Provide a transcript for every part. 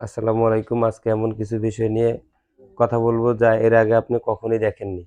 আসসালামু আলাইকুম। আজকে এমন কিছু বিষয় নিয়ে কথা বলবো যা এর আগে আপনি কখনোই দেখেননি।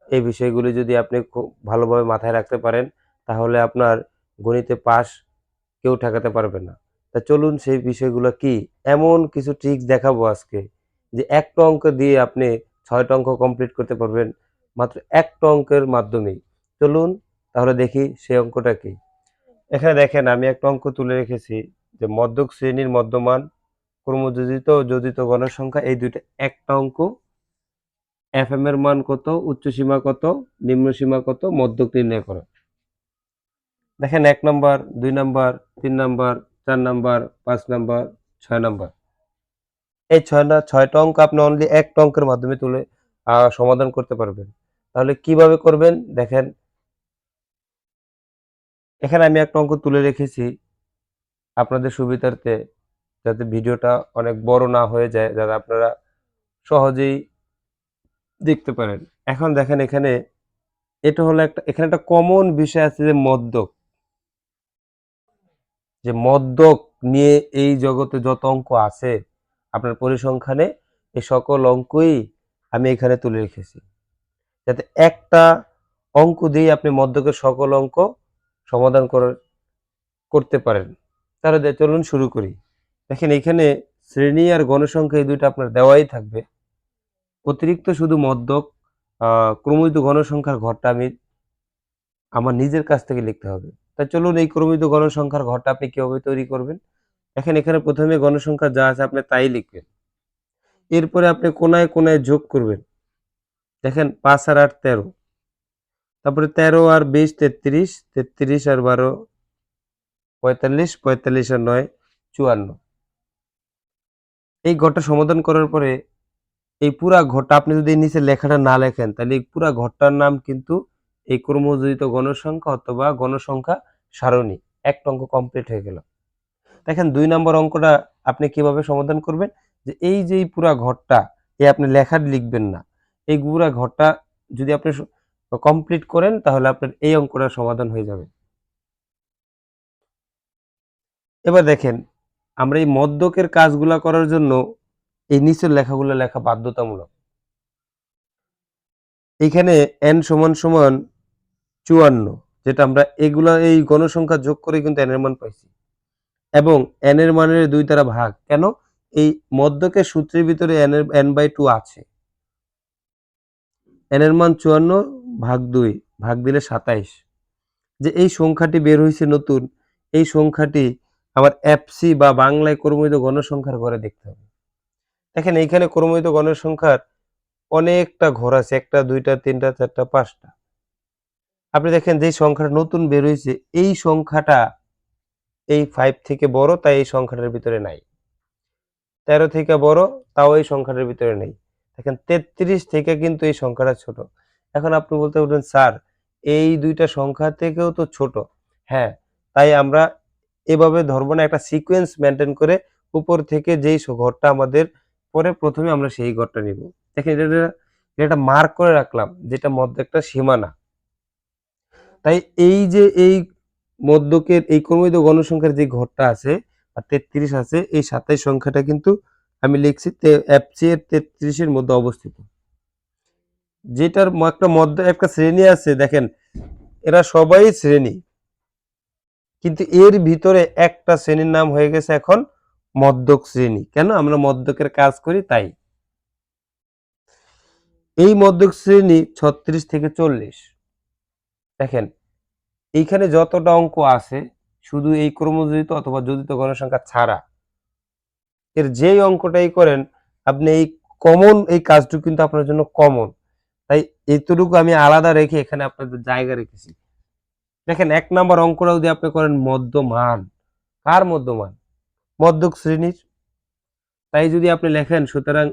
এই বিষয়গুলি যদি আপনি খুব ভালোভাবে মাথায় রাখতে পারেন, তাহলে আপনার গণিতে পাস কেউ ঠেকাতে পারবে না। তা চলুন সেই বিষয়গুলো কি? এমন কিছু ট্রিক্স দেখাবো আজকে যে একটা অঙ্ক দিয়ে আপনি ৬ টা অঙ্ক কমপ্লিট করতে পারবেন মাত্র একটা অঙ্কের মাধ্যমেই। চলুন তাহলে দেখি সেই অঙ্কটা কি? এখানে দেখেন আমি একটা অঙ্ক তুলে রেখেছি যে মধ্যক শ্রেণীর মধ্যমান ক্রমযোজিত ও যোজিত গণের সংখ্যা এই দুইটা একটা অঙ্ক। এফএম এর মান কত, উচ্চ সীমা কত, নিম্ন সীমা কত, মধ্যক নির্ণয় করো। দেখেন ১ number, ২ number, ৩ number, ৪ number, ৫ number, ৬ number. এই ৬টা অঙ্ক আপনি অনলি একটা অঙ্কের মাধ্যমে তুলে সমাধান করতে পারবেন। তাহলে কিভাবে করবেন? দেখেন এখানে আমি একটা অঙ্ক তুলে রেখেছি আপনাদের সুবিধার্থে, যাতে ভিডিওটা অনেক বড় না হয়ে যায়, যাতে আপনারা সহজেই দেখতে পারেন। এখন দেখেন এখানে এটা হলো এখানে একটা কমন বিষয় আছে যে মদ্যক। যে মদ্যক নিয়ে এই জগতে যত অঙ্ক আছে আপনার পরিসংখ্যানে, এই সকল অঙ্কই আমি এখানে তুলে রেখেছি। যাতে একটা অঙ্ক দিয়েই আপনি মদ্যকের সকল অঙ্ক সমাধান করতে পারেন। তাহলে চলুন শুরু করি। দেখেন এখানে শ্রেণী আর গণসংখ্যা এই দুইটা আপনার দেওয়াই থাকবে। অতিরিক্ত শুধু মদ্যক ক্রমিত গণসংখ্যার ঘরটা আমি আমার নিজের কাছ থেকে লিখতে হবে। তা চলুন এই ক্রমিত গণসংখ্যার ঘরটা আপনি কিভাবে তৈরি করবেন? দেখেন এখানে প্রথমে গণসংখ্যা যা আছে আপনি তাই লিখবেন। এরপরে আপনি কোনায় কোনায় যোগ করবেন। দেখেন ৫ আর ৮ ১৩। তারপরে ১৩ আর ২০ ৩৩, ৩৩ আর ১২ ৪৫, ৪৫ আর ৯ ৫৪। এই ঘরটা সমাধান করার পরে এই পুরা ঘরটা আপনি যদি নিচে লেখাটা না লেখেন, তাহলে এই পুরা ঘরটার নাম কিন্তু এই ক্রমযোজিত গণসংখ্যা অথবা গণসংখ্যা সারণী। একটা অঙ্ক কমপ্লিট হয়ে গেল। দেখেন ২ নম্বর অঙ্কটা আপনি কিভাবে সমাধান করবেন? যে এই যে এই পুরা ঘরটা আপনি লেখা লিখবেন না। এই পুরা ঘরটা যদি আপনি কমপ্লিট করেন, তাহলে আপনার এই অঙ্কটার সমাধান হয়ে যাবে। এবার দেখেন আমরা এই মদ্যকের কাজগুলা করার জন্য এই নিচের লেখাগুলো লেখা বাধ্যতামূলক। এইখানে n সমান সমান ৫৪, যেটা আমরা এই গণসংখ্যা যোগ করে কিন্তু n এর মান পাইছি, এবং n এর মানের ২ দ্বারা ভাগ। কেন? এই মদ্যকের সূত্রের ভিতরে n/2 আছে। n এর মান ৫৪ ভাগ ২ ভাগ দিলে ২৭। যে এই সংখ্যাটি বের হইছে নতুন, এই সংখ্যাটি আমার এফসি বা বাংলায় ক্রমিত গণসংখ্যার ঘরে দেখতে হবে। দেখেন এইখানে ক্রমিত গণসংখ্যার অনেকটা ঘর আছে, ১টা ২টা ৩টা ৪টা ৫টা। আপনি দেখেন যে সংখ্যাটা নতুন বের হইছে, এই সংখ্যাটা এই 5 থেকে বড়, তাই এই সংখ্যাটার ভিতরে নাই। ১৩ থেকে বড়, তাও এই সংখ্যাটার ভিতরে নেই। দেখেন ৩৩ থেকে কিন্তু এই সংখ্যাটা ছোট। এখন আপনি বলতে পারবেন, স্যার এই ২ টা সংখ্যা থেকেও তো ছোট। হ্যাঁ, তাই আমরা এভাবে ধরবো না, একটা সিকোয়েন্স মেইনটেইন করে উপর থেকে যেই ঘরটা আমাদের পরে, প্রথমে আমরা সেই ঘরটা নিব। দেখেন এটা মার্ক করে রাখলাম, যেটা মধ্যে একটা সীমানা। তাই এই যে এই মধ্যকের এই ক্রমিত গণসংখ্যার যে ঘরটা আছে আর ৩৩ আছে, এই ২৭ সংখ্যাটা কিন্তু আমি লিখছি এফসি এর ৩৩ এর মধ্যে অবস্থিত। যেটার একটা একটা শ্রেণী আছে, দেখেন এরা সবাই শ্রেণী, কিন্তু এর ভিতরে একটা শ্রেণীর নাম হয়ে গেছে এখন মধ্যক শ্রেণী। কেন? আমরা মধ্যকের কাজ করি তাই। এই মধ্যক শ্রেণী ৩৬ থেকে ৪০। দেখেন এইখানে যতটা অঙ্ক আছে, শুধু এই ক্রমযোজিত অথবা যোজিত গণসংখ্যা ছাড়া এর যেই অঙ্কটাই করেন, আপনি এই কমন এই কাজটুকু কিন্তু আপনার জন্য কমন। তাই এতটুকু আমি আলাদা রেখে এখানে আপনাদের জায়গা রেখেছি। দেখেন ১ নাম্বার অঙ্কটা যদি আপনি করেন মধ্যমান, কার মধ্যমান? মধ্যক শ্রেণীর। তাই যদি আপনি লেখেন, সুতরাং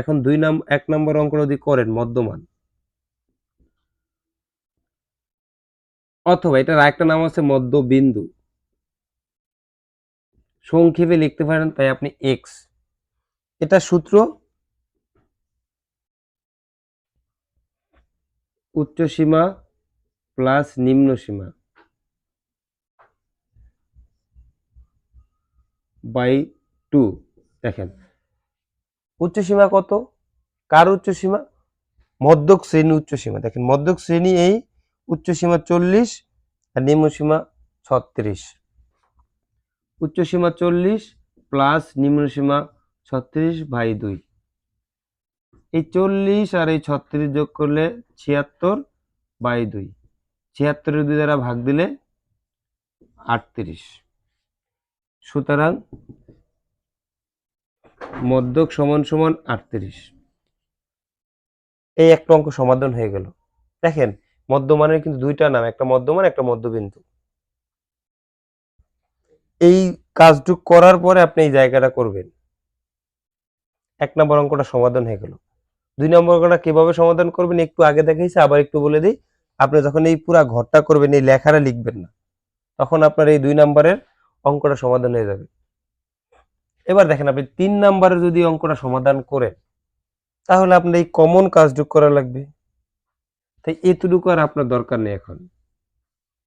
এখন ১ নাম্বার অঙ্কটা যদি করেন মধ্যমান, অথবা এটার আরেকটা নাম আছে মধ্যবিন্দু, সংক্ষেপে লিখতে পারেন তাই আপনি এক্স। এটা সূত্র উচ্চ সীমা প্লাস নিম্ন সীমা বাই 2। দেখেন উচ্চসীমা কত, কার উচ্চসীমা, মধ্যক শ্রেণী উচ্চসীমা। দেখেন মধ্যক শ্রেণী এই উচ্চসীমা 40 আর নিম্নসীমা 36, উচ্চসীমা 40 প্লাস নিম্নসীমা 36/2, এই 40 আর এই 36 যোগ করলে 76/2, 76 2 দ্বারা ভাগ দিলে 38। সুতরাং মধ্যক সমান সমান 38। এই একটা অঙ্ক সমাধান হয়ে গেল। দেখেন মধ্যমানের কিন্তু দুইটা নাম, একটা মধ্যমান একটা মধ্যবিন্দু। এই কাজটুক করার পরে আপনি এই জায়গাটা করবেন। 1 নম্বর অঙ্কটা সমাধান হয়ে গেল। 2 নম্বর অঙ্কটা কিভাবে সমাধান করবেন একটু আগে দেখাইছি, আবার একটু বলে দিই। আপনি যখন এই পুরা ঘরটা করবেন, এই লেখাটা লিখবেন না, তখন আপনার এই 2 নম্বরের অঙ্কটা সমাধান হয়ে যাবে। এবার দেখেন আপনি 3 নম্বরে যদি অঙ্কটা সমাধান করেন, তাহলে আপনার এই কমন কাজটুক করা লাগবে। তাই এতটুকু আর আপনার দরকার নেই, এখন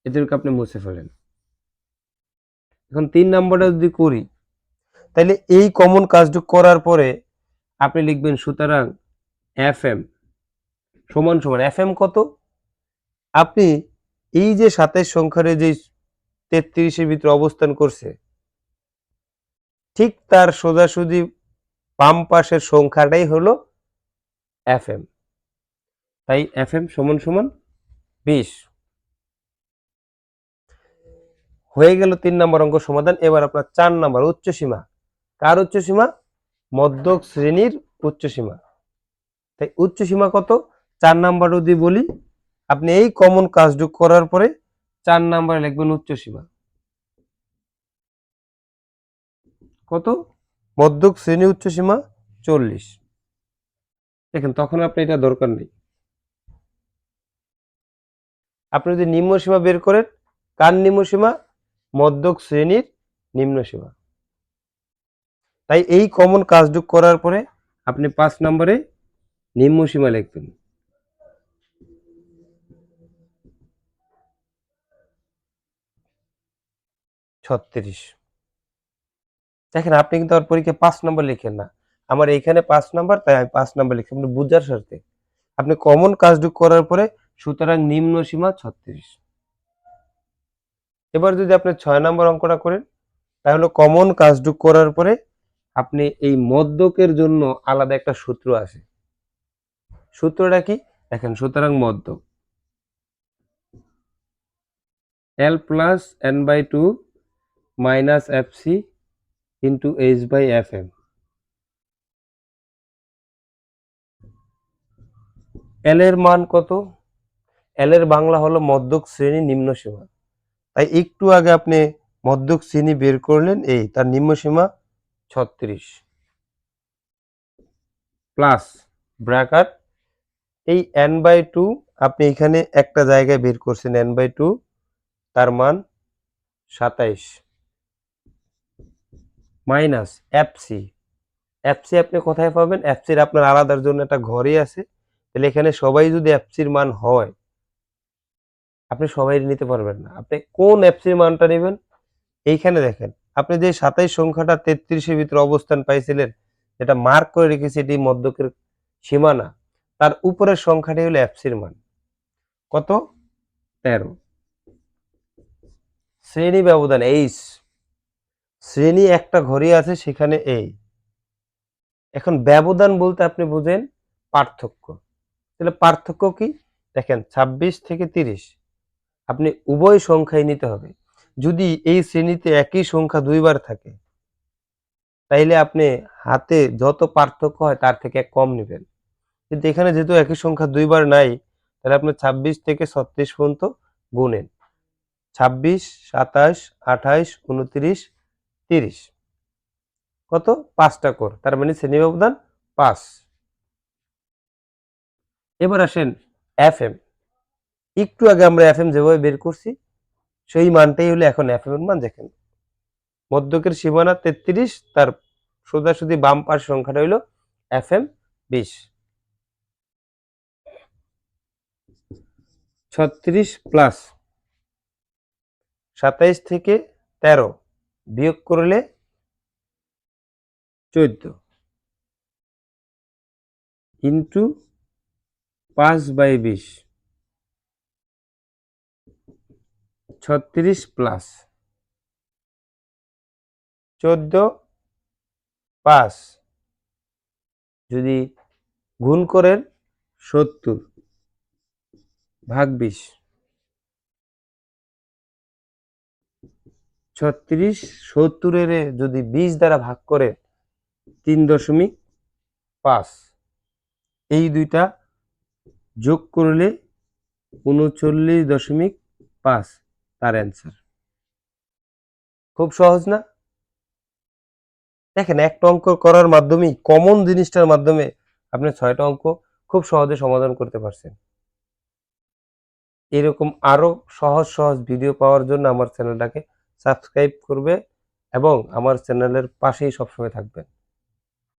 এতটুকু আপনি মুছে ফেলেন। এখন 3 নম্বরটা যদি করি, তাহলে এই কমন কাজটুক করার পরে আপনি লিখবেন সুতরাং এফএম সমান সমান, এফএম কত, আপনি এই যে 27 সংখ্যার যে 33 এর ভিতরে অবস্থান করছে, ঠিক তার সোজাসুজি বাম পাশের সংখ্যাটাই হলো এফএম। তাই এফএম সমান সমান 20 হয়ে গেল 3 নম্বর অঙ্ক সমাধান। এবার আপনার 4 নম্বর উচ্চসীমা, কার উচ্চসীমা, মধ্যক শ্রেণীর উচ্চসীমা। তাই উচ্চসীমা কত, 4 নাম্বার যদি বলি, আপনি এই কমন কাজটুক করার পরে 4 নাম্বারে লিখবেন উচ্চসীমা কত, মধ্যক শ্রেণী উচ্চসীমা 40। দেখেন তখন আপনি এটা দরকার নেই। আপনি যদি নিম্নসীমা বের করেন, কার নিম্নসীমা, মধ্যক শ্রেণীর নিম্নসীমা। তাই এই কমন কাজটুক করার পরে আপনি 5 নম্বরে নিম্নসীমা লিখবেন 36। দেখেন আপনি কিন্তু আর পরীক্ষায় 5 নম্বর লিখেন না, আমার এইখানে 5 নম্বর, তাই আমি 5 নম্বর লিখি, আপনি বুঝার স্বার্থে। আপনি কমন কাজটুক করার পরে সুতরাং নিম্নসীমা 36। এবার যদি আপনি 6 নম্বর অঙ্কটা করেন, তাহলে কমন কাজটুক করার পরে আপনি এই মধ্যকের জন্য আলাদা একটা সূত্র আছে। সূত্রটা কি, দেখেন সুতরাং মধ্যক L plus n/2 minus FC into H/FM। L এর মান কত, L এর বাংলা হলো মধ্যক শ্রেণী নিম্নসীমা। তাই একটু আগে আপনি মধ্যক শ্রেণী বের করলেন, এই তার নিম্নসীমা 36 প্লাস ব্র্যাকেট এই n/2, আপনি এখানে একটা জায়গায় বের করছেন n/2, তার মান 27 মাইনাস FC। FC আপনি কোথায় পাবেন, FC এর আপনার আলাদার জন্য একটা ঘরই আছে। তাহলে এখানে সবাই যদি FC এর মান হয়, আপনি সবাই নিতে পারবেন না। আপনি কোন FC এর মানটা নেবেন, এইখানে দেখেন আপনি যে 27 সংখ্যাটা 33 এর ভিতরে অবস্থান পাইছিলেন, যেটা মার্ক করে রেখেছি এটি মধ্যকের সীমানা, তার উপরের সংখ্যাটি হলো FC এর মান কত, 13। শ্রেণী ব্যবধান H, শ্রেণী একটা ঘরই আছে সেখানে এই। এখন ব্যবধান বলতে আপনি বুঝেন পার্থক্য। তাহলে পার্থক্য কি, দেখেন 26 থেকে 30 আপনি উভয় সংখ্যাই নিতে হবে। যদি এই শ্রেণীতে একই সংখ্যা দুইবার থাকে, তাইলে আপনি হাতে যত পার্থক্য হয় তার থেকে এক কম নেবেন। কিন্তু এখানে যেহেতু একই সংখ্যা দুইবার নাই, তাহলে আপনি 26 থেকে 36 পর্যন্ত গুনেন, 26, 27, 28, 29, 30 কত, 5টা কোর, তার মানে শ্রেণী ব্যবধান 5। এবার আসেন এফএম। একটু আগে আমরা এফএম যেভাবে বের করছি, সেই মানটাই হলো এখন এফএম এর মান। দেখেন মধ্যকের সীমানা 33, তার সোজাসুজি বাম পাশ সংখ্যাটা হইল এফএম 20। 36 প্লাস 27 থেকে 13 বিয়োগ করলে 14 ইন্টু 5/20 36 প্লাস 14 5 যদি গুণ করেন 70 ভাগ 20 36 70 যদি 20 দ্বারা ভাগ করে 3.5 এই দুইটা যোগ করলে 39.5 তার অ্যান্সার। খুব সহজ না? দেখেন একটা অঙ্ক করার মাধ্যমেই কমন জিনিসটার মাধ্যমে আপনি 6টা অঙ্ক খুব সহজে সমাধান করতে পারছেন। এরকম আরো সহজ সহজ ভিডিও পাওয়ার জন্য আমার চ্যানেলটাকে সাবস্ক্রাইব করবে এবং আমার চ্যানেলের পাশেই সবসময় থাকবেন।